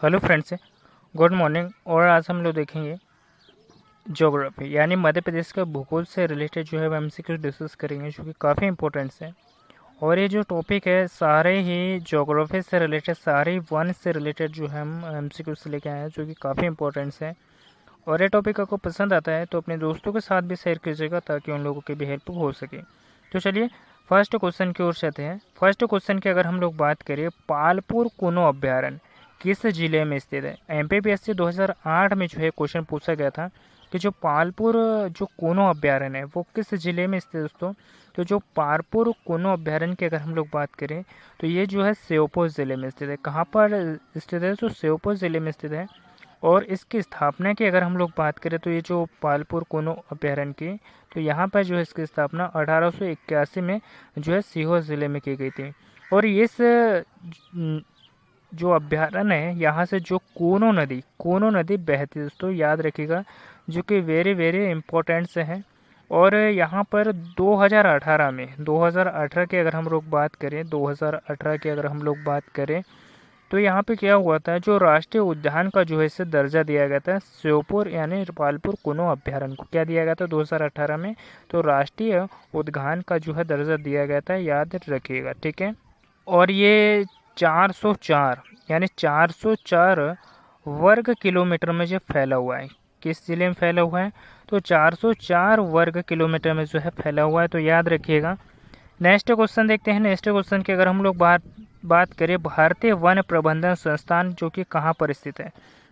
Hello friends, good morning. और आज हम लोग देखेंगे ज्योग्राफी यानी मध्य प्रदेश का भूगोल से रिलेटेड जो है वो एमसीक्यू डिस्कस करेंगे, जो कि काफ़ी इंपॉर्टेंट्स है। और ये जो टॉपिक है सारे ही ज्योग्राफी से रिलेटेड, सारे ही वन से रिलेटेड जो है हम एमसीक्यू से लेके आए हैं, जो कि काफ़ी इंपॉर्टेंट्स है। और ये टॉपिक आपको पसंद आता है तो अपने दोस्तों के साथ भी शेयर कीजिएगा ताकि उन लोगों की भी हेल्प हो सके। तो चलिए फर्स्ट क्वेश्चन की ओर चलते हैं। फर्स्ट क्वेश्चन की अगर हम लोग बात करें, पालपुर कुनो अभ्यारण्य किस जिले में स्थित है? एमपीपीएससी 2008 में जो है क्वेश्चन पूछा गया था कि जो पालपुर जो कुनो अभ्यारण्य है वो किस जिले में स्थित है दोस्तों। तो जो पालपुर कुनो अभ्यारण्य की अगर हम लोग बात करें तो ये जो है श्योपुर ज़िले में स्थित है। कहाँ पर स्थित है? तो श्योपुर ज़िले में स्थित है। और इसकी स्थापना की अगर हम लोग बात करें तो ये जो पालपुर कोनो अभ्यारण्य की, तो यहाँ पर जो है इसकी स्थापना 1881 में जो है सीहोर ज़िले में की गई थी। और इस जो अभ्यारण्य है यहाँ से जो कोनो नदी बहती है दोस्तों, याद रखिएगा, जो कि वेरी वेरी इम्पोर्टेंट से है। और यहाँ पर 2018 की अगर हम लोग बात करें, 2018 की अगर हम लोग बात करें तो यहाँ पे क्या हुआ था, जो राष्ट्रीय उद्यान का जो है इसे दर्जा दिया गया था श्योपुर यानी पालपुर कुनो अभ्यारण्य को। क्या दिया गया था 2018 में? तो राष्ट्रीय उद्यान का जो है दर्जा दिया गया था, याद रखिएगा, ठीक है। और ये 404 यानी 404 वर्ग किलोमीटर में जो फैला हुआ है। किस जिले में फैला हुआ है? तो 404 वर्ग किलोमीटर में जो है फैला हुआ है, तो याद रखिएगा। नेक्स्ट क्वेश्चन देखते हैं। नेक्स्ट क्वेश्चन की अगर हम लोग बात करें, भारतीय वन प्रबंधन संस्थान जो कि कहाँ पर स्थित है?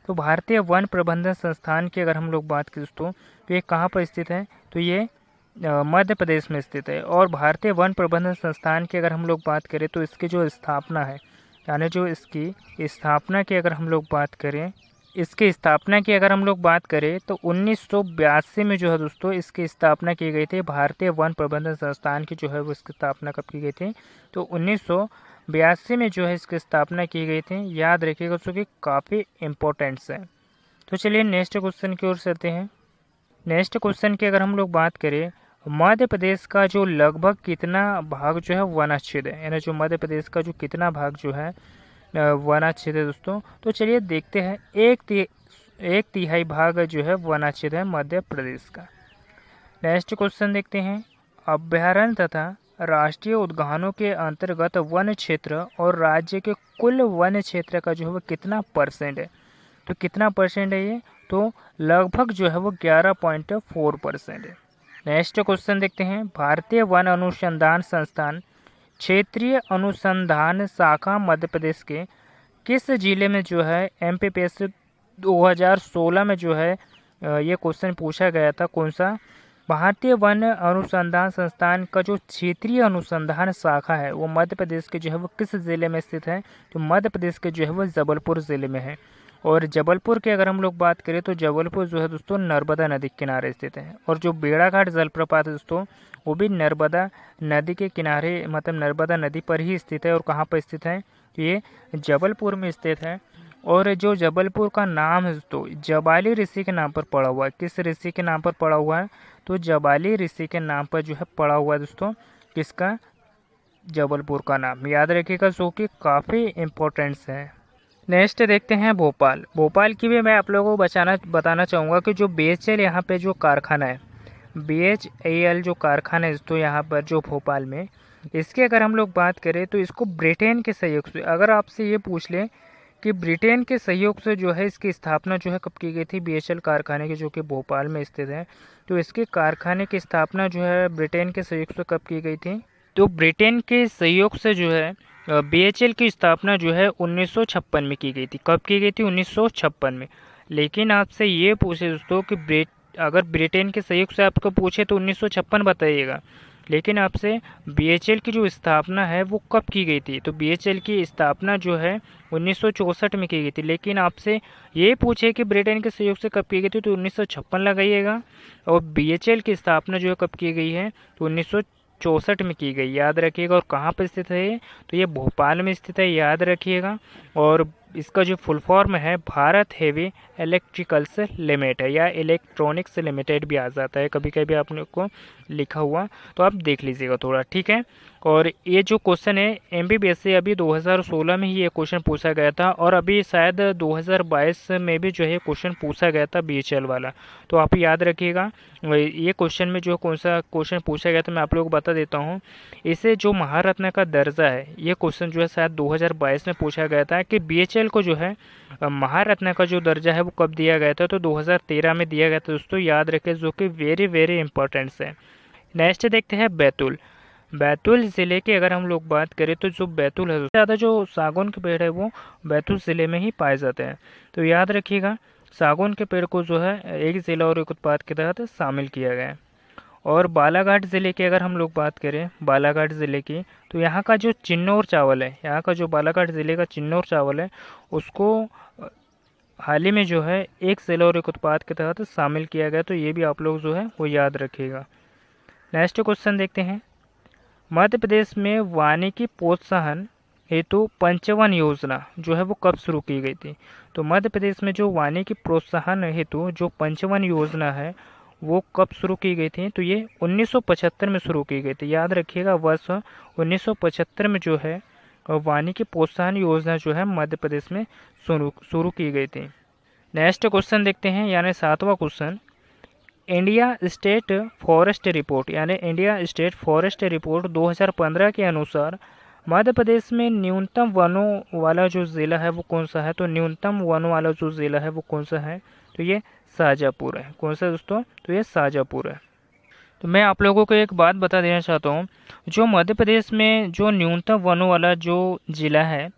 तो भारतीय वन प्रबंधन संस्थान की अगर हम लोग बात करें दोस्तों तो ये कहाँ पर स्थित है? तो ये मध्य प्रदेश में स्थित है। और भारतीय वन प्रबंधन संस्थान की अगर हम लोग बात करें तो इसकी जो स्थापना है, यानी जो इसकी स्थापना की अगर हम लोग बात करें, इसकी स्थापना की अगर हम लोग बात करें तो 1982 में जो है दोस्तों इसकी स्थापना की गई थी। भारतीय वन प्रबंधन संस्थान की जो है वो इसकी स्थापना कब की गई थी? तो 1982 में जो है इसकी स्थापना की गई थी, याद रखिएगा, जो कि काफ़ी इम्पोर्टेंट्स है। तो चलिए नेक्स्ट क्वेश्चन की ओर चलते हैं। नेक्स्ट क्वेश्चन की अगर हम लोग बात करें, मध्य प्रदेश का जो लगभग कितना भाग जो है वनाच्छेद है, यानी जो मध्य प्रदेश का जो कितना भाग जो है वनाच्छेद है दोस्तों। तो चलिए देखते हैं। एक तिहाई भाग जो है वनाच्छेद है मध्य प्रदेश का। नेक्स्ट क्वेश्चन देखते हैं। अभ्यारण्य तथा राष्ट्रीय उद्यानों के अंतर्गत वन क्षेत्र और राज्य के कुल वन क्षेत्र का जो है वो कितना परसेंट है? तो कितना परसेंट है ये? तो लगभग जो है वो 11.4% है। नेक्स्ट क्वेश्चन देखते हैं। भारतीय वन अनुसंधान संस्थान क्षेत्रीय अनुसंधान शाखा मध्य प्रदेश के किस जिले में जो है एमपीपीएससी 2016 में जो है ये क्वेश्चन पूछा गया था। कौन सा? भारतीय वन अनुसंधान संस्थान का जो क्षेत्रीय अनुसंधान शाखा है वो मध्य प्रदेश के जो है वो किस जिले में स्थित है? तो मध्य प्रदेश के जो है वो जबलपुर ज़िले में है। और जबलपुर की अगर हम लोग बात करें तो जबलपुर जो है दोस्तों नर्मदा नदी के किनारे स्थित है। और जो बेड़ाघाट जलप्रपात है दोस्तों वो भी नर्मदा नदी के किनारे, मतलब नर्मदा नदी पर ही स्थित है। और कहाँ पर स्थित है? तो ये जबलपुर में स्थित है। और जो जबलपुर का नाम है दोस्तों जबाली ऋषि के नाम पर पड़ा हुआ है। किस ऋषि के नाम पर पड़ा हुआ है? तो जबाली ऋषि के नाम पर जो है पड़ा हुआ है दोस्तों। किसका? जबलपुर का नाम, याद रखिएगा, जो कि काफ़ी इम्पोर्टेंट्स है। नेक्स्ट देखते हैं भोपाल। भोपाल की भी मैं आप लोगों को बताना चाहूँगा कि जो BHEL यहाँ पे जो कारखाना है, BHEL जो कारखाना है तो यहाँ पर जो भोपाल में, इसकी अगर हम लोग बात करें तो इसको ब्रिटेन के सहयोग से, अगर आपसे ये पूछ लें कि ब्रिटेन के सहयोग से जो है इसकी स्थापना जो है कब की गई थी BHEL कारखाने की, जो कि भोपाल में स्थित है, तो इसके कारखाने की स्थापना जो है ब्रिटेन के सहयोग से कब की गई थी? तो ब्रिटेन के सहयोग से जो है BHEL की स्थापना जो है 1956 में की गई थी। कब की गई थी? 1956 में। लेकिन आपसे ये पूछे दोस्तों कि अगर ब्रिटेन के सहयोग से आपको पूछे तो 1956 बताइएगा, लेकिन आपसे BHEL की जो स्थापना है वो कब की गई थी? तो BHEL की स्थापना जो है 1964 में की गई थी। लेकिन आपसे ये पूछे कि ब्रिटेन के सहयोग से कब की गई थी तो 1956 लगाइएगा। और BHEL की स्थापना जो है कब की गई है? तो 1964 में की गई, याद रखिएगा। और कहाँ पर स्थित है ये? तो ये भोपाल में स्थित है, याद रखिएगा। और इसका जो फुल फॉर्म है भारत हेवी इलेक्ट्रिकल्स लिमिटेड या इलेक्ट्रॉनिक्स लिमिटेड भी आ जाता है कभी कभी आप लोग को लिखा हुआ, तो आप देख लीजिएगा थोड़ा, ठीक है। और ये जो क्वेश्चन है एमबीबीएस से अभी 2016 में ही ये क्वेश्चन पूछा गया था, और अभी शायद 2022 में भी जो है क्वेश्चन पूछा गया था बीएचएल वाला। तो आप याद रखिएगा ये क्वेश्चन में जो कौन सा क्वेश्चन पूछा गया था मैं आप लोगों को बता देता हूँ। इसे जो महारत्न का दर्जा है, ये क्वेश्चन जो है शायद 2022 में पूछा गया था कि बीएचएल को जो है महारत्न का जो दर्जा है वो कब दिया गया था, तो 2013 में दिया गया था दोस्तों, याद रखें, जो कि वेरी वेरी इंपॉर्टेंट है। नेक्स्ट देखते हैं बैतूल। बैतूल ज़िले की अगर हम लोग बात करें तो जो बैतूल है, सबसे ज़्यादा जो सागौन के पेड़ है वो बैतूल ज़िले में ही पाए जाते हैं। तो याद रखिएगा सागौन के पेड़ को जो है एक ज़िला और एक उत्पाद के तहत शामिल किया गया है। और बालाघाट ज़िले की अगर हम लोग बात करें, बालाघाट ज़िले की, तो यहाँ का जो चिन्नौर चावल है, यहाँ का जो बालाघाट ज़िले का चिन्नौर चावल है, उसको हाल ही में जो है एक ज़िला और एक उत्पाद के तहत शामिल किया गया। तो ये भी आप लोग जो है वो याद रखिएगा। नेक्स्ट क्वेश्चन देखते हैं। मध्य प्रदेश में वानिकी प्रोत्साहन हेतु 55 योजना जो है वो कब शुरू की गई थी? तो मध्य प्रदेश में जो वानिकी प्रोत्साहन हेतु जो 55 योजना है वो कब शुरू की गई थी? तो ये 1975 में शुरू की गई थी। याद रखिएगा वर्ष 1975 में जो है वानिकी प्रोत्साहन योजना जो है मध्य प्रदेश में शुरू की गई थी। नेक्स्ट क्वेश्चन देखते हैं, यानी 7वां question. India state forest report यानी इंडिया स्टेट फॉरेस्ट रिपोर्ट 2015 के अनुसार मध्य प्रदेश में न्यूनतम वनों वाला जो ज़िला है वो कौन सा है? तो न्यूनतम वनों वाला जो ज़िला है वो कौन सा है? तो ये शाजापुर है। कौन सा दोस्तों? तो ये शाजापुर है। तो मैं आप लोगों को एक बात बता देना चाहता हूँ, जो मध्य प्रदेश में जो न्यूनतम वनों वाला जो ज़िला है,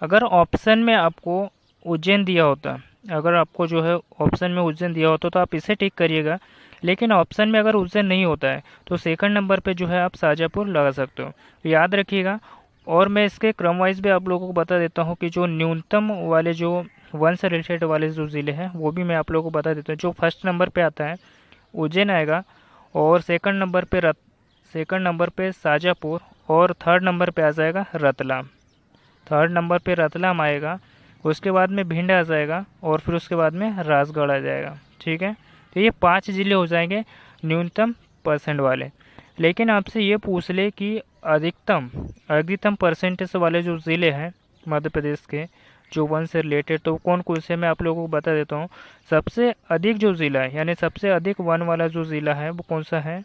अगर ऑप्शन में आपको उज्जैन दिया होता, अगर आपको जो है ऑप्शन में उज्जैन दिया होता तो आप इसे टिक करिएगा, लेकिन ऑप्शन में अगर उज्जैन नहीं होता है तो सेकंड नंबर पे जो है आप शाजापुर लगा सकते हो। तो याद रखिएगा। और मैं इसके क्रम वाइज भी आप लोगों को बता देता हूँ कि जो न्यूनतम वाले जो वन से रिलेटेड वाले जो ज़िले हैं वो भी मैं आप लोगों को बता देता हूँ। जो फर्स्ट नंबर पर आता है उज्जैन आएगा, और सेकंड नंबर पे शाजापुर, और थर्ड नंबर पे आ जाएगा रतलाम। थर्ड नंबर पे रतलाम आएगा, उसके बाद में भिंड आ जाएगा, और फिर उसके बाद में राजगढ़ आ जाएगा। ठीक है, तो ये 5 ज़िले हो जाएंगे न्यूनतम परसेंट वाले। लेकिन आपसे ये पूछ ले कि अधिकतम परसेंटेज वाले जो ज़िले हैं मध्य प्रदेश के जो वन से रिलेटेड, तो कौन कौन से मैं आप लोगों को बता देता हूँ। सबसे अधिक जो ज़िला है, यानी सबसे अधिक वन वाला जो ज़िला है वो कौन सा है?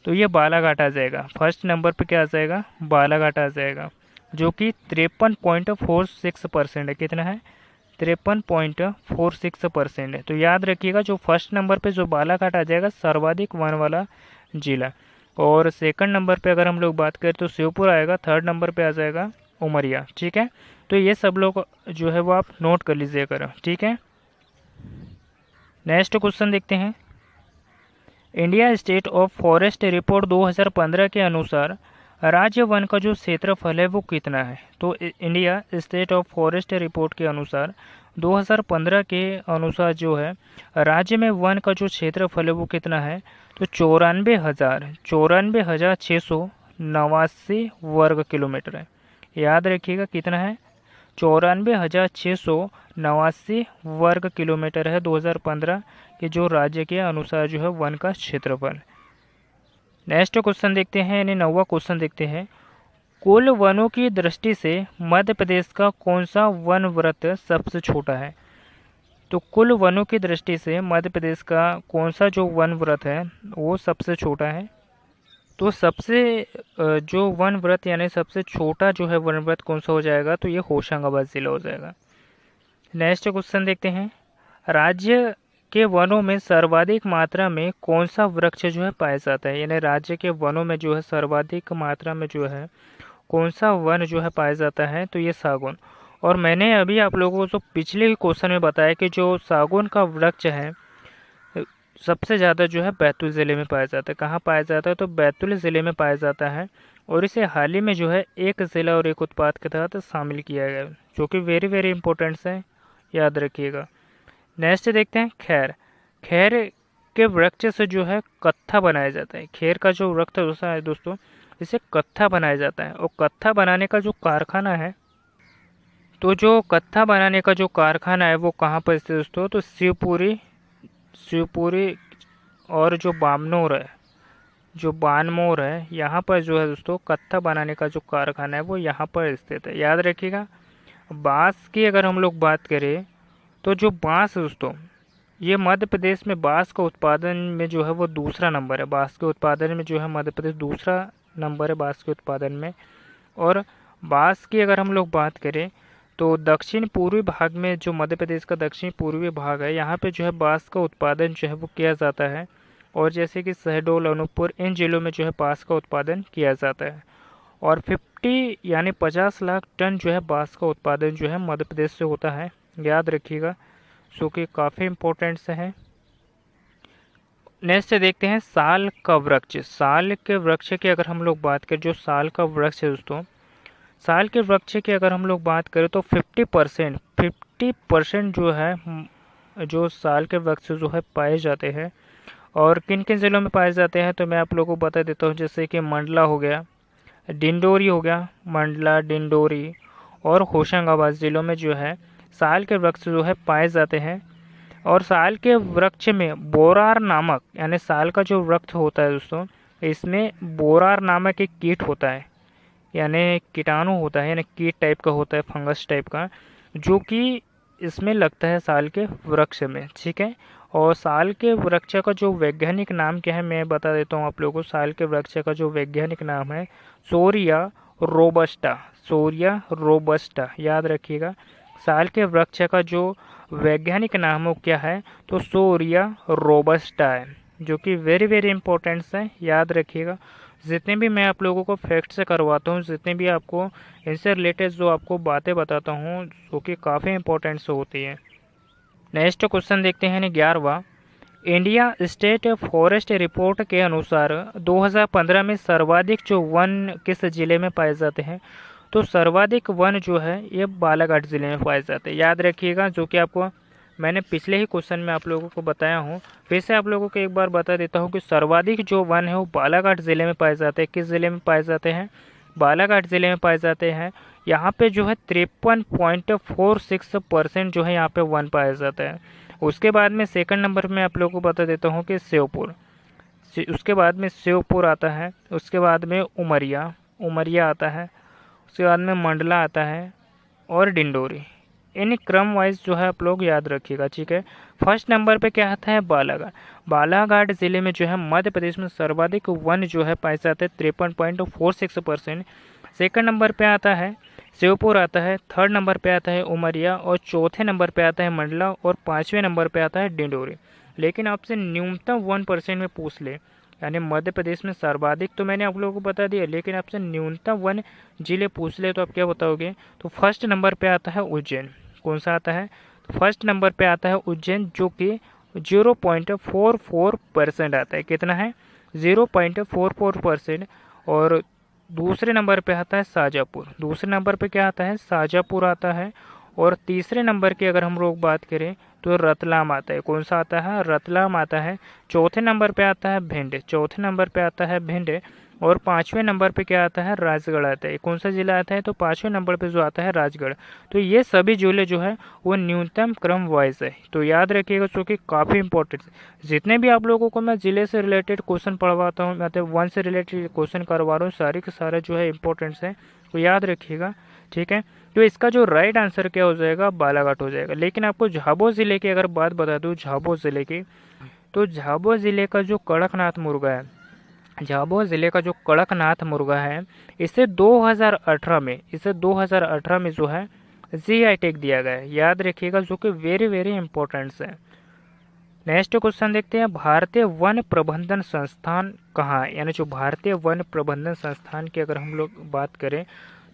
तो ये बालाघाट आ जाएगा। फर्स्ट नंबर पे क्या आ जाएगा? बालाघाट आ जाएगा, जो कि 53.46% है। कितना है? 53.46% है। तो याद रखिएगा जो फर्स्ट नंबर पे जो बालाघाट आ जाएगा सर्वाधिक वन वाला जिला, और सेकंड नंबर पे अगर हम लोग बात करें तो श्योपुर आएगा, थर्ड नंबर पे आ जाएगा उमरिया। ठीक है, तो ये सब लोग जो है वो आप नोट कर लीजिएगा। ठीक है, नेक्स्ट क्वेश्चन देखते हैं। India state of forest report 2015 के अनुसार राज्य वन का जो क्षेत्रफल है वो कितना है? तो India state of forest report के अनुसार 2015 के अनुसार जो है राज्य में वन का जो क्षेत्रफल है वो कितना है? तो 94,689 वर्ग किलोमीटर है। याद रखिएगा कितना है? 94,689 वर्ग किलोमीटर है 2015 के जो राज्य के अनुसार जो है वन का क्षेत्रफल। नेक्स्ट क्वेश्चन देखते हैं, यानी 9वां क्वेश्चन देखते हैं। कुल वनों की दृष्टि से मध्य प्रदेश का कौन सा वन वृत्त सबसे छोटा है? तो कुल वनों की दृष्टि से मध्य प्रदेश का कौन सा जो वन वृत्त है वो सबसे छोटा है? तो सबसे जो वन वृत्त यानी सबसे छोटा जो है वन वृत्त कौन सा हो जाएगा? तो ये होशंगाबाद जिला हो जाएगा। नेक्स्ट क्वेश्चन देखते हैं। राज्य के वनों में सर्वाधिक मात्रा में कौन सा वृक्ष जो है पाया जाता है? यानी राज्य के वनों में जो है सर्वाधिक मात्रा में जो है कौन सा वन जो है पाया जाता है? तो ये सागौन। और मैंने अभी आप लोगों को जो पिछले क्वेश्चन में बताया कि जो सागौन का वृक्ष है सबसे ज़्यादा जो है बैतूल ज़िले में पाया जाता है। कहाँ पाया जाता है? तो बैतूल ज़िले में पाया जाता है, और इसे हाल ही में जो है एक ज़िला और एक उत्पाद के तहत शामिल किया गया, जो कि वेरी वेरी इंपॉर्टेंट है, याद रखिएगा। नेक्स्ट देखते हैं खैर। खैर के वृक्ष से जो है कत्था बनाया जाता है। खैर का जो वृक्ष होता है दोस्तों, इसे कत्था बनाया जाता है। और कत्था बनाने का जो कारखाना है, तो जो कत्था बनाने का जो कारखाना है वो कहाँ पर स्थित है दोस्तों? तो शिवपुरी और जो बामनोर है, जो बानमोर है यहाँ पर जो है दोस्तों कत्था बनाने का जो कारखाना है वो यहाँ पर स्थित है, याद रखिएगा। बांस की अगर हम लोग बात करें तो जो बांस है दोस्तों, ये मध्य प्रदेश में बांस का उत्पादन में जो है वो दूसरा नंबर है। बांस के उत्पादन में जो है मध्य प्रदेश दूसरा नंबर है बांस के उत्पादन में। और बांस की अगर हम लोग बात करें तो दक्षिण पूर्वी भाग में, जो मध्य प्रदेश का दक्षिण पूर्वी भाग है, यहाँ पे जो है बांस का उत्पादन जो है वो किया जाता है। और जैसे कि शहडोल, अनूपपुर, इन जिलों में जो है बांस का उत्पादन किया जाता है। और 50 यानी 50 लाख टन जो है बांस का उत्पादन जो है मध्य प्रदेश से होता है, याद रखिएगा, जो कि काफ़ी इम्पोर्टेंट से है। नेक्स्ट देखते हैं साल का वृक्ष। साल के वृक्ष की अगर हम लोग बात करें, जो साल का वृक्ष है दोस्तों, साल के वृक्ष की अगर हम लोग बात करें तो 50% जो है जो साल के वृक्ष जो है पाए जाते हैं। और किन किन ज़िलों में पाए जाते हैं तो मैं आप लोगों को बता देता हूँ। जैसे कि मंडला हो गया, डिंडोरी हो गया, मंडला, डिंडोरी और होशंगाबाद ज़िलों में जो है साल के वृक्ष जो है पाए जाते हैं। और साल के वृक्ष में बोरार नामक, यानी साल का जो वृक्ष होता है दोस्तों, इसमें बोरार नामक एक कीट होता है, यानी कीटाणु होता है, यानी कीट टाइप का होता है, फंगस टाइप का, जो कि इसमें लगता है साल के वृक्ष में, ठीक है। और साल के वृक्ष का जो वैज्ञानिक नाम क्या है मैं बता देता हूँ आप लोगों को। साल के वृक्ष का जो वैज्ञानिक नाम है सोरिया रोबस्टा, सोरिया रोबस्टा, याद रखिएगा। साल के वृक्ष का जो वैज्ञानिक नाम हो क्या है तो सोरिया रोबस्टा है, जो कि वेरी वेरी इंपॉर्टेंट है, याद रखिएगा। जितने भी मैं आप लोगों को फैक्ट से करवाता हूँ, जितने भी आपको इनसे रिलेटेड जो आपको बातें बताता हूँ, जो कि काफ़ी इंपॉर्टेंट से होती है। नेक्स्ट क्वेश्चन देखते हैं 11वां। इंडिया स्टेट फॉरेस्ट रिपोर्ट के अनुसार 2015 में सर्वाधिक जो वन किस जिले में पाए जाते हैं तो सर्वाधिक वन जो है ये बालाघाट ज़िले में पाए जाते हैं, याद रखिएगा। जो कि आपको मैंने पिछले ही क्वेश्चन में आप लोगों को बताया हूँ, फिर से आप लोगों को एक बार बता देता हूँ कि सर्वाधिक जो वन है वो बालाघाट ज़िले में पाए जाते हैं। किस ज़िले में पाए जाते हैं? बालाघाट ज़िले में पाए जाते हैं। यहाँ पे जो है 53.46% जो है यहाँ पे वन पाया जाता है। उसके बाद में सेकंड नंबर में आप लोगों को बता देता हूँ कि श्योपुर, उसके बाद में श्योपुर आता है, उसके बाद में उमरिया, उमरिया आता है, उसके बाद में मंडला आता है और डिंडोरी। इन क्रम वाइज जो है आप लोग याद रखिएगा, ठीक है। फर्स्ट नंबर पे क्या आता है? बालाघाट। बालाघाट ज़िले में जो है मध्य प्रदेश में सर्वाधिक वन जो है पाए जाते हैं 53.46%। सेकंड नंबर पे आता है श्योपुर आता है, थर्ड नंबर पे आता है उमरिया और चौथे नंबर पे आता है मंडला और पाँचवें नंबर पे आता है डिंडोरी। लेकिन आपसे न्यूनतम 1% में पूछ ले, यानी मध्य प्रदेश में सर्वाधिक तो मैंने आप लोगों को बता दिया, लेकिन आपसे न्यूनतम 1 जिले पूछ ले तो आप क्या बताओगे? तो फर्स्ट नंबर पे आता है उज्जैन। कौन सा आता है? तो फर्स्ट नंबर पे आता है उज्जैन, जो कि 0.44% आता है। कितना है? 0.44%। और दूसरे नंबर पे आता है शाजापुर। दूसरे नंबर पे क्या आता है? शाजापुर आता है। और तीसरे नंबर की अगर हम लोग बात करें तो रतलाम आता है। कौन सा आता है? रतलाम आता है। चौथे नंबर पे आता है भिंड, चौथे नंबर पे आता है भिंड। और पाँचवें नंबर पे क्या आता है? राजगढ़ आता है। कौन सा जिला आता है? तो पाँचवें नंबर पे जो आता है राजगढ़। तो ये सभी जिले जो है वो न्यूनतम क्रम वाइज है, तो याद रखिएगा, जो कि काफ़ी इंपॉर्टेंट। जितने भी आप लोगों को मैं जिले से रिलेटेड क्वेश्चन पढ़वाता हूँ, मतलब वन से रिलेटेड क्वेश्चन करवा रहा हूँ, सारे के सारे जो है इंपॉर्टेंट्स है, तो याद रखिएगा, ठीक है। तो इसका जो राइट आंसर क्या हो जाएगा? बालाघाट हो जाएगा। लेकिन आपको झाबुआ ज़िले की अगर बात बता दूँ, झाबुआ ज़िले की, तो झाबुआ ज़िले का जो कड़कनाथ मुर्गा है, झाबुआ ज़िले का जो कड़कनाथ मुर्गा है, इसे 2018 में जो है जीआई टैग दिया गया है, याद रखिएगा, जो कि वेरी वेरी इंपॉर्टेंट है। नेक्स्ट क्वेश्चन देखते हैं, भारतीय वन प्रबंधन संस्थान कहाँ है? यानी जो भारतीय वन प्रबंधन संस्थान की अगर हम लोग बात करें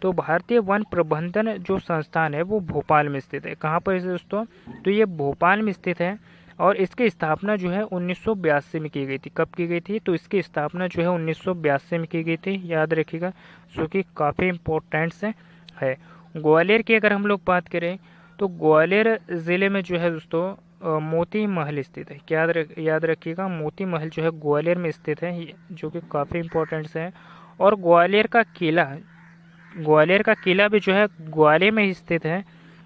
तो भारतीय वन प्रबंधन जो संस्थान है वो भोपाल में स्थित है। कहाँ पर है दोस्तों? तो ये भोपाल में स्थित है। और इसकी स्थापना जो है 1982 में की गई थी। कब की गई थी? तो इसकी स्थापना जो है 1982 में की गई थी, याद रखिएगा, जो कि काफ़ी इम्पोर्टेंट है। ग्वालियर की अगर हम लोग बात करें तो ग्वालियर ज़िले में जो है दोस्तों मोती महल स्थित है। क्या याद रखिएगा, मोती महल जो है ग्वालियर में स्थित है, जो कि काफ़ी इम्पोर्टेंट है। और ग्वालियर का किला भी जो है ग्वालियर में ही स्थित है,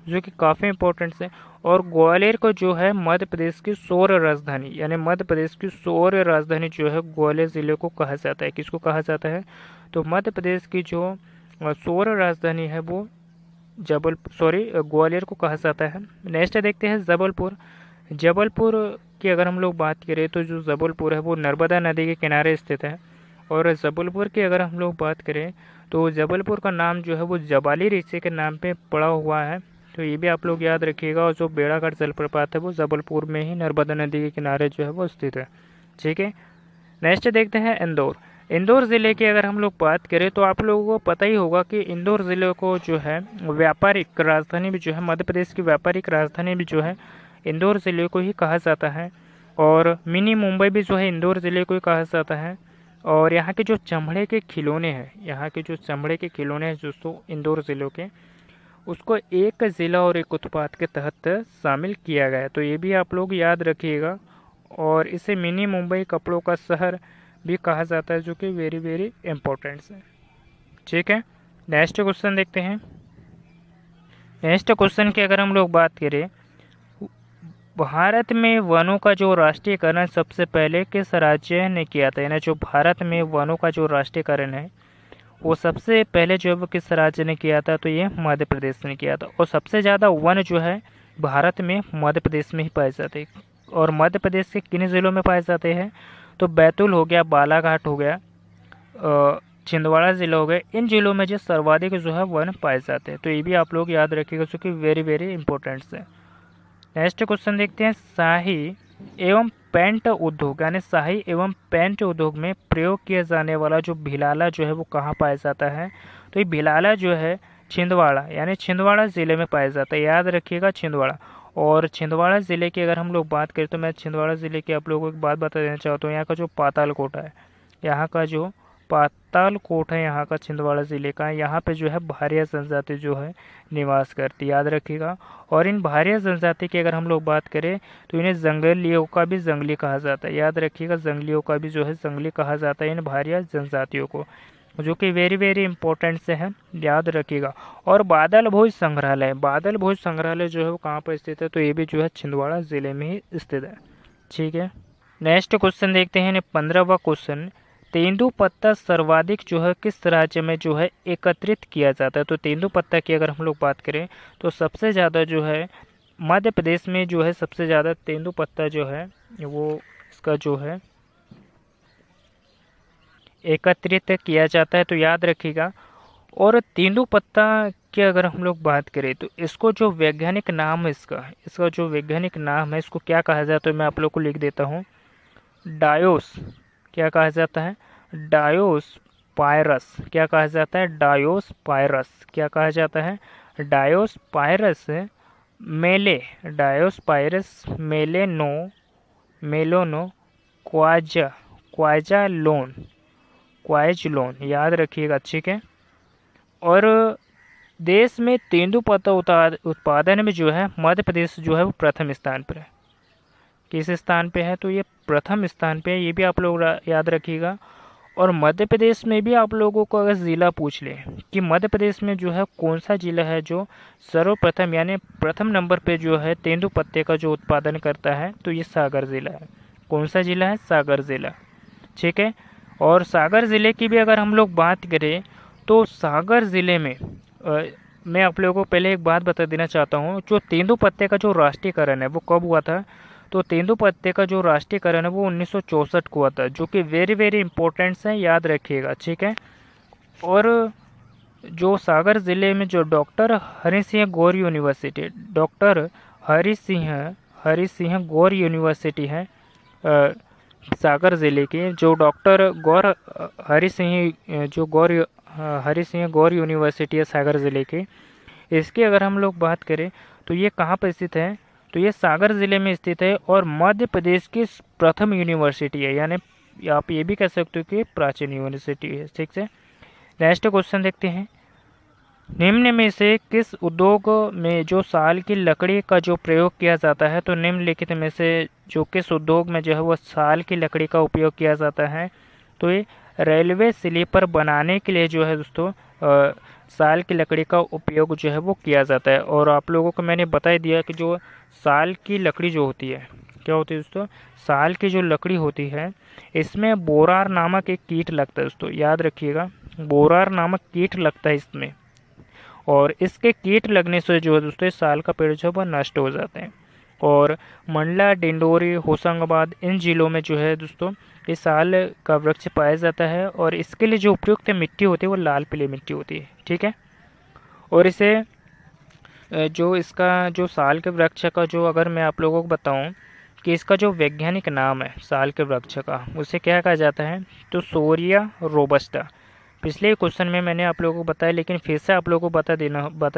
जो कि काफ़ी इंपॉर्टेंट है। और ग्वालियर को जो है मध्य प्रदेश की सौर राजधानी, यानी मध्य प्रदेश की सौर राजधानी जो है ग्वालियर ज़िले को कहा जाता है। किसको कहा जाता है? तो मध्य प्रदेश की जो सौर राजधानी है वो ग्वालियर को कहा जाता है। नेक्स्ट देखते हैं जबलपुर। जबलपुर की अगर हम लोग बात करें तो जो जबलपुर है वो नर्मदा नदी के किनारे स्थित है। और जबलपुर की अगर हम लोग बात करें तो जबलपुर का नाम जो है वो जबाली ऋषि के नाम पे पड़ा हुआ है। तो ये भी आप लोग याद रखिएगा। और जो बेड़ागढ़ जलप्रपात है वो जबलपुर में ही नर्मदा नदी के किनारे जो है वो स्थित है। ठीक है, नेक्स्ट देखते हैं इंदौर। इंदौर ज़िले की अगर हम लोग बात करें तो आप लोगों को पता ही होगा कि इंदौर ज़िले को जो है व्यापारिक राजधानी भी जो है, मध्य प्रदेश की व्यापारिक राजधानी भी जो है इंदौर ज़िले को ही कहा जाता है। और मिनी मुंबई भी जो है इंदौर ज़िले को ही कहा जाता है। और यहाँ के जो चमड़े के खिलौने हैं, यहाँ के जो चमड़े के खिलौने हैं दोस्तों इंदौर ज़िलों के, उसको एक ज़िला और एक उत्पाद के तहत शामिल किया गया है। तो ये भी आप लोग याद रखिएगा। और इसे मिनी मुंबई कपड़ों का शहर भी कहा जाता है, जो कि वेरी वेरी इंपॉर्टेंट है। ठीक है, नेक्स्ट क्वेश्चन देखते हैं। नेक्स्ट क्वेश्चन की अगर हम लोग बात करें, भारत में वनों का जो राष्ट्रीयकरण सबसे पहले किस राज्य ने किया था? यानी जो भारत में वनों का जो राष्ट्रीयकरण है वो सबसे पहले जो है किस राज्य ने किया था? तो ये मध्य प्रदेश ने किया था। और सबसे ज़्यादा वन जो है भारत में मध्य प्रदेश में ही पाए जाते हैं। और मध्य प्रदेश के किन ज़िलों में पाए जाते हैं? तो बैतूल हो गया, बालाघाट हो गया, छिंदवाड़ा ज़िला हो गया। इन जिलों में जो सर्वाधिक जो है वन पाए जाते हैं। तो ये भी आप लोग याद रखिएगा, जो कि वेरी वेरी इंपॉर्टेंट है। नेक्स्ट क्वेश्चन देखते हैं। शाही एवं पेंट उद्योग, यानी शाही एवं पेंट उद्योग में प्रयोग किया जाने वाला जो भिलाला जो है वो कहाँ पाया जाता है? तो ये भिलाला जो है छिंदवाड़ा, यानी छिंदवाड़ा ज़िले में पाया जाता है। याद रखिएगा, छिंदवाड़ा। और छिंदवाड़ा ज़िले की अगर हम लोग बात करें तो मैं छिंदवाड़ा ज़िले की आप लोगों को एक बात बता देना चाहता हूँ। यहाँ का जो पातालकोट है, यहाँ का जो पातालकोट है यहाँ का छिंदवाड़ा ज़िले का, यहाँ पे जो है भारिया जनजाति जो है निवास करती, याद रखिएगा। और इन भारिया जनजाति की अगर हम लोग बात करें तो इन्हें जंगलियों का भी जंगली कहा जाता है। याद रखिएगा, जंगलियों का भी जो है जंगली कहा जाता है इन भारिया जनजातियों को, जो कि वेरी वेरी इंपॉर्टेंट से है, याद रखिएगा। और बादल भोज संग्रहालय, बादल भोज संग्रहालय जो है वो कहाँ पर स्थित है? तो ये भी जो है छिंदवाड़ा ज़िले में ही स्थित है। ठीक है, नेक्स्ट क्वेश्चन देखते हैं। 15वां क्वेश्चन, तेंदुपत्ता सर्वाधिक जो है किस राज्य में जो है एकत्रित किया जाता है? तो तेंदुपत्ता की अगर हम लोग बात करें तो सबसे ज़्यादा जो है मध्य प्रदेश में जो है सबसे ज़्यादा तेंदुपत्ता जो है वो इसका जो है एकत्रित किया जाता है। तो याद रखिएगा। और तेंदुपत्ता की अगर हम लोग बात करें तो इसको जो वैज्ञानिक नाम है, इसका जो वैज्ञानिक नाम है, इसको क्या कहा जाता है? मैं आप लोग को लिख देता हूँ। डायोस, क्या कहा जाता है? डायोस्पायरस। क्या कहा जाता है? डायोस्पायरस। क्या कहा जाता है? डायोस्पायरस मेले, डायोस्पायरस मेलोनो क्वाइजलोन, याद रखिएगा। ठीक है। और देश में तेंदुपत्ता उत्पादन में जो है मध्य प्रदेश जो है वो प्रथम स्थान पर है। किस स्थान पे है? तो ये प्रथम स्थान पे है। ये भी आप लोग याद रखिएगा। और मध्य प्रदेश में भी आप लोगों को अगर ज़िला पूछ ले कि मध्य प्रदेश में जो है कौन सा ज़िला है जो सर्वप्रथम यानी प्रथम नंबर पे जो है तेंदुपत्ते का जो उत्पादन करता है, तो ये सागर ज़िला है। कौन सा ज़िला है? सागर ज़िला। ठीक है। और सागर ज़िले की भी अगर हम लोग बात करें तो सागर ज़िले में मैं आप लोगों को पहले एक बात बता देना चाहता हूँ। जो तेंदुपत्ते का जो राष्ट्रीयकरण है वो कब हुआ था? तो तेंदुपत्ते का जो राष्ट्रीयकरण है वो 1964 को हुआ था, जो कि वेरी वेरी इंपॉर्टेंट है, याद रखिएगा। ठीक है। और जो सागर ज़िले में जो डॉक्टर हरि सिंह गौर यूनिवर्सिटी, डॉक्टर हरि सिंह गौर यूनिवर्सिटी है सागर ज़िले की, जो डॉक्टर हरि सिंह गौर यूनिवर्सिटी है सागर ज़िले की, इसकी अगर हम लोग बात करें तो ये कहाँ पर स्थित है? तो ये सागर ज़िले में स्थित है और मध्य प्रदेश की प्रथम यूनिवर्सिटी है, यानी आप ये भी कह सकते हो कि प्राचीन यूनिवर्सिटी है। ठीक है। नेक्स्ट क्वेश्चन देखते हैं। निम्न में से किस उद्योग में जो साल की लकड़ी का जो प्रयोग किया जाता है? तो निम्नलिखित में से जो किस उद्योग में जो है वो साल की लकड़ी का उपयोग किया जाता है? तो ये रेलवे स्लीपर बनाने के लिए जो है दोस्तों साल की लकड़ी का उपयोग जो है वो किया जाता है। और आप लोगों को मैंने बता ही दिया कि जो साल की लकड़ी जो होती है, क्या होती है दोस्तों, साल की जो लकड़ी होती है इसमें बोरार नामक एक कीट लगता है दोस्तों, याद रखिएगा, बोरार नामक कीट लगता है इसमें। और इसके कीट लगने से जो है दोस्तों साल का पेड़ जो है वह नष्ट हो जाते हैं। और मंडला, डिंडोरी, होशंगाबाद इन जिलों में जो है दोस्तों इस साल का वृक्ष पाया जाता है। और इसके लिए जो उपयुक्त मिट्टी होती है वो लाल पीली मिट्टी होती है, ठीक है। और इसे जो इसका जो साल के वृक्ष का जो अगर मैं आप लोगों को बताऊं कि इसका जो वैज्ञानिक नाम है साल के वृक्ष का, उसे क्या कहा जाता है, तो सोरिया रोबस्टा। पिछले क्वेश्चन में मैंने आप लोगों को बताया, लेकिन फिर से आप लोगों को बता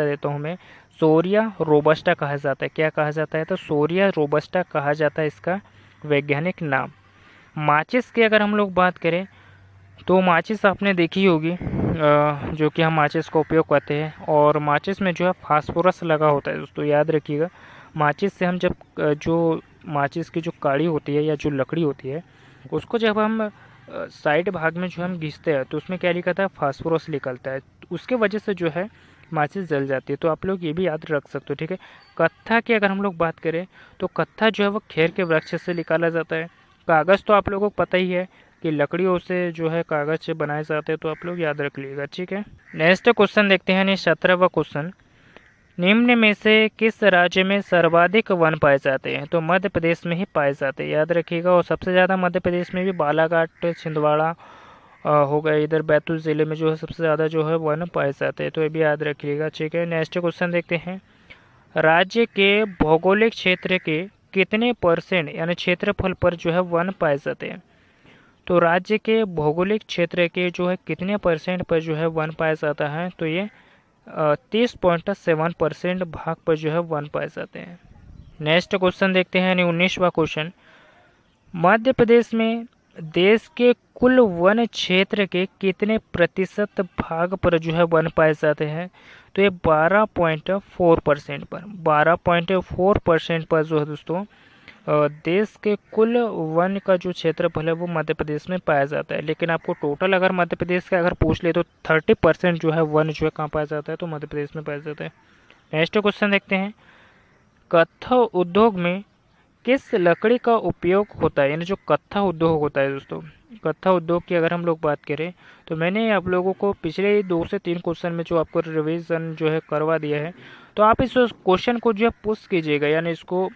देता हूँ मैं। सोरिया रोबस्टा कहा जाता है, क्या कहा जाता है, तो सोरिया रोबस्टा कहा जाता है इसका वैज्ञानिक नाम। माचिस की अगर हम लोग बात करें तो माचिस आपने देखी होगी, जो कि हम माचिस का उपयोग करते हैं। और माचिस में जो है फास्फोरस लगा होता है दोस्तों, याद रखिएगा। माचिस से हम जब जो माचिस की जो काड़ी होती है या जो लकड़ी होती है उसको जब हम साइड भाग में जो हम घिसते हैं तो उसमें क्या निकलता है, फास्फोरस निकलता है। उसके वजह से जो है माचिस जल जाती है। तो आप लोग ये भी याद रख सकते हो, ठीक है। कत्था की अगर हम लोग बात करें तो कत्था जो है वो खेर के वृक्ष से निकाला जाता है। कागज़ तो आप लोगों को पता ही है कि लकड़ियों से जो है कागज़ से बनाए जाते हैं, तो आप लोग याद रख लीजिएगा, ठीक है। नेक्स्ट क्वेश्चन देखते हैं, 17वां क्वेश्चन। निम्न में से किस राज्य में सर्वाधिक वन पाए जाते हैं, तो मध्य प्रदेश में ही पाए जाते हैं, याद रखिएगा। और सबसे ज़्यादा मध्य प्रदेश में भी बालाघाट, छिंदवाड़ा हो गए, इधर बैतूल ज़िले में जो है सबसे ज़्यादा जो है वन पाए जाते हैं, तो ये भी याद रखिएगा, ठीक है। नेक्स्ट क्वेश्चन देखते हैं। राज्य के भौगोलिक क्षेत्र के कितने परसेंट यानी क्षेत्रफल पर जो है वन पाए जाते हैं, तो राज्य के भौगोलिक क्षेत्र के जो है कितने परसेंट पर जो है वन पाया जाता है, तो ये 30.7% भाग पर जो है वन पाए जाते हैं। नेक्स्ट क्वेश्चन देखते हैं, यानी 19वां क्वेश्चन। मध्य प्रदेश में देश के कुल वन क्षेत्र के कितने प्रतिशत भाग पर जो है वन पाए जाते हैं, तो ये 12.4% पर, 12.4% पर जो है दोस्तों देश के कुल वन का जो क्षेत्रफल है वो मध्य प्रदेश में पाया जाता है। लेकिन आपको टोटल अगर मध्य प्रदेश का अगर पूछ ले तो 30% जो है वन जो है कहाँ पाया जाता है, तो मध्य प्रदेश में पाया जाता है। नेक्स्ट क्वेश्चन देखते हैं। कत्था उद्योग में किस लकड़ी का उपयोग होता है, यानी जो कत्था उद्योग होता है दोस्तों, कत्था उद्योग की अगर हम लोग बात करें तो मैंने आप लोगों को पिछले 2 से 3 क्वेश्चन में जो आपको रिवीजन जो है करवा दिया है। तो आप इस क्वेश्चन को जो है पुश कीजिएगा, यानी इसको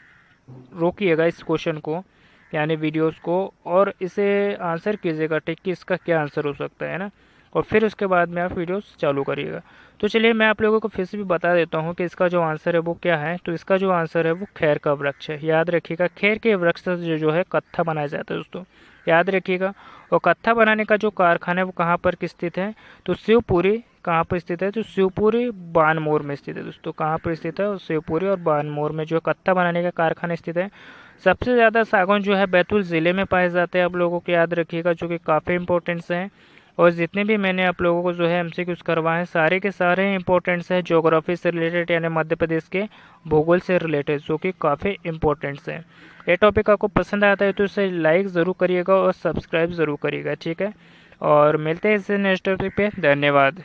रोकिएगा इस क्वेश्चन को, यानी वीडियोस को, और इसे आंसर कीजिएगा, ठीक, कि इसका क्या आंसर हो सकता है ना। और फिर उसके बाद में आप वीडियोस चालू करिएगा। तो चलिए मैं आप लोगों को फिर से भी बता देता हूँ कि इसका जो आंसर है वो क्या है। तो इसका जो आंसर है वो खैर का वृक्ष है, याद रखिएगा। खैर के वृक्ष से जो है कत्था बनाया जाता है दोस्तों, याद रखिएगा। और कत्था बनाने का जो कारखाना है वो कहाँ पर स्थित है, तो शिवपुरी कहाँ पर स्थित है, तो शिवपुरी बानमोर में स्थित है दोस्तों। कहाँ पर स्थित है, शिवपुरी और बानमोर में जो कत्था बनाने का कारखाना स्थित है। सबसे ज़्यादा सागौन जो है बैतूल ज़िले में पाए जाते हैं, आप लोगों को याद रखिएगा, जो कि काफ़ी इंपॉर्टेंट्स हैं। और जितने भी मैंने आप लोगों को जो है एमसीक्यूज करवाए हैं सारे के सारे इंपॉर्टेंट्स हैं ज्योग्राफी से रिलेटेड, यानी मध्य प्रदेश के भूगोल से रिलेटेड, जो कि काफ़ी इंपॉर्टेंट्स हैं। ये टॉपिक आपको पसंद आता है तो इसे लाइक ज़रूर करिएगा और सब्सक्राइब ज़रूर करिएगा, ठीक है। और मिलते हैं इससे नेक्स्ट टॉपिक पे, धन्यवाद।